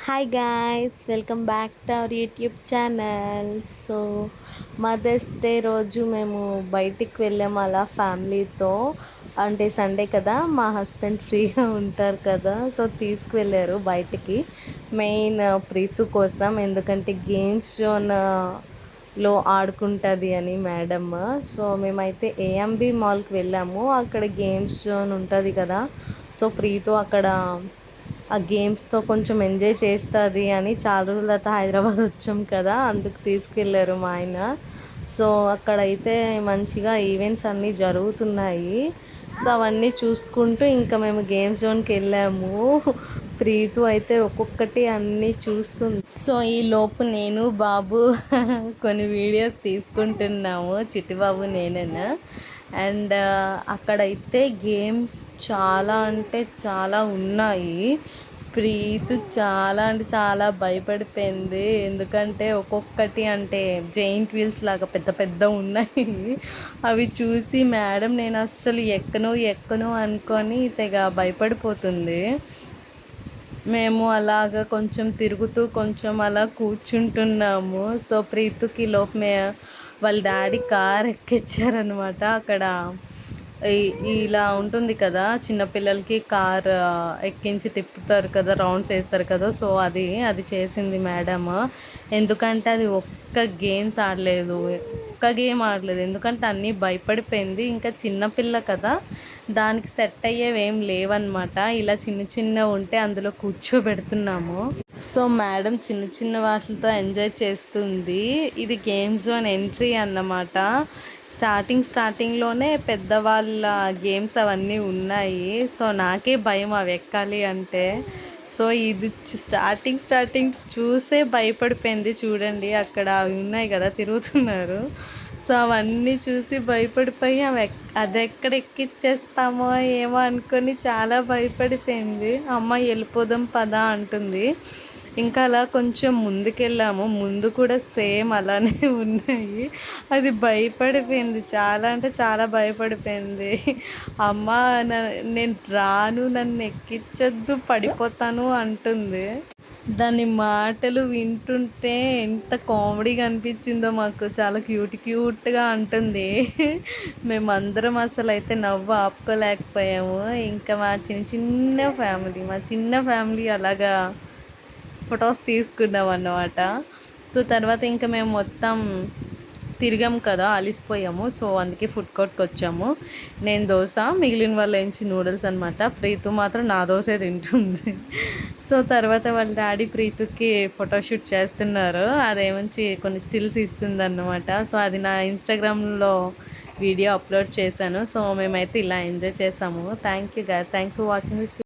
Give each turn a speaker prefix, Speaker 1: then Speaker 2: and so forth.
Speaker 1: Hi guys, welcome back to our YouTube channel. So Mother's Day రోజు మేము బయటికి వెళ్ళాము అలా ఫ్యామిలీతో. అంటే సండే కదా, మా హస్బెండ్ ఫ్రీగా ఉంటారు కదా, సో తీసుకువెళ్ళారు బయటికి. మెయిన్ ప్రీతు కోసం, ఎందుకంటే గేమ్స్ జోన్లో ఆడుకుంటుంది అని మేడమ్. సో మేమైతే ఏఎంబి మాల్కి వెళ్ళాము. అక్కడ గేమ్స్ జోన్ ఉంటుంది కదా, సో ప్రీతు అక్కడ ఆ గేమ్స్తో కొంచెం ఎంజాయ్ చేస్తుంది అని. చాలా రోజుల తర్వాత హైదరాబాద్ వచ్చాం కదా, అందుకు తీసుకెళ్ళారు మా ఆయన. సో అక్కడైతే మంచిగా ఈవెంట్స్ అన్నీ జరుగుతున్నాయి. సో అవన్నీ చూసుకుంటూ ఇంకా మేము గేమ్ జోన్కి వెళ్ళాము. ప్రీతు అయితే ఒక్కొక్కటి అన్నీ చూస్తుంది. సో ఈ లోపు నేను బాబు కొన్ని వీడియోస్ తీసుకుంటున్నాము, చిట్టిబాబు నేనేనా. అండ్ అక్కడైతే గేమ్స్ చాలా అంటే చాలా ఉన్నాయి. ప్రీతు చాలా అంటే చాలా భయపడిపోయింది, ఎందుకంటే ఒక్కొక్కటి అంటే జెయింట్ వీల్స్ లాగా పెద్ద పెద్ద ఉన్నాయి. అవి చూసి మేడం నేను అస్సలు ఎక్కను అనుకొని తెగ భయపడిపోతుంది. మేము అలాగ కొంచెం తిరుగుతూ కొంచెం అలా కూర్చుంటున్నాము. సో ప్రీతుకి లోపమే వాళ్ళ డాడీ కార్ ఎక్కించారనమాట. అక్కడ ఇలా ఉంటుంది కదా, చిన్నపిల్లలకి కార్ ఎక్కించి తిప్పుతారు కదా, రౌండ్స్ వేస్తారు కదా, సో అది చేసింది మేడమ్. ఎందుకంటే అది ఒక్క గేమ్స్ ఆడలేదు, ఒక్క గేమ్ ఆడలేదు, ఎందుకంటే అన్నీ భయపడిపోయింది. ఇంకా చిన్నపిల్ల కదా, దానికి సెట్ అయ్యేవి ఏం లేవన్నమాట. ఇలా చిన్న చిన్న ఉంటే అందులో కూర్చోబెడుతున్నాము. సో మేడం చిన్న చిన్న వాటితో ఎంజాయ్ చేస్తుంది. ఇది గేమ్ జోన్ ఎంట్రీ అన్నమాట. స్టార్టింగ్లోనే పెద్దవాళ్ళ గేమ్స్ అవన్నీ ఉన్నాయి. సో నాకే భయం అవి ఎక్కాలి అంటే. సో ఇది స్టార్టింగ్ చూసే భయపడిపోయింది. చూడండి అక్కడ అవి ఉన్నాయి కదా, తిరుగుతున్నారు. సో అవన్నీ చూసి భయపడిపోయి అది ఎక్కడ ఎక్కిచ్చేస్తామో ఏమో అనుకొని చాలా భయపడిపోయింది. అమ్మ వెళ్ళిపోదాం పదా అంటుంది. ఇంకా అలా కొంచెం ముందుకెళ్ళాము, ముందు కూడా సేమ్ అలానే ఉన్నాయి. అది భయపడిపోయింది, చాలా అంటే చాలా భయపడిపోయింది. అమ్మ నేను రాను, నన్ను ఎక్కించొద్దు, పడిపోతాను అంటుంది. దాని మాటలు వింటుంటే ఎంత కామెడీగా అనిపించిందో మాకు, చాలా క్యూట్గా అంటుంది. మేమందరం అసలు అయితే నవ్వు ఆపుకోలేకపోయాము. ఇంకా మా చిన్న ఫ్యామిలీ అలాగా ఫొటోస్ తీసుకున్నాం అన్నమాట. సో తర్వాత ఇంకా మేము మొత్తం తిరిగాము కదా, అలిసిపోయాము. సో అందుకే ఫుడ్ కోర్ట్కి వచ్చాము. నేను దోశ, మిగిలిన వాళ్ళ నుంచి నూడిల్స్ అనమాట. ప్రీతు మాత్రం నా దోశే తింటుంది. సో తర్వాత వాళ్ళ డాడీ ప్రీతుకి ఫోటోషూట్ చేస్తున్నారు. అదేమంచి కొన్ని స్టిల్స్ ఇస్తుంది అన్నమాట. సో అది నా ఇన్స్టాగ్రామ్లో వీడియో అప్లోడ్ చేశాను. సో మేమైతే ఇలా ఎంజాయ్ చేసాము. Thank you guys, thanks for watching this.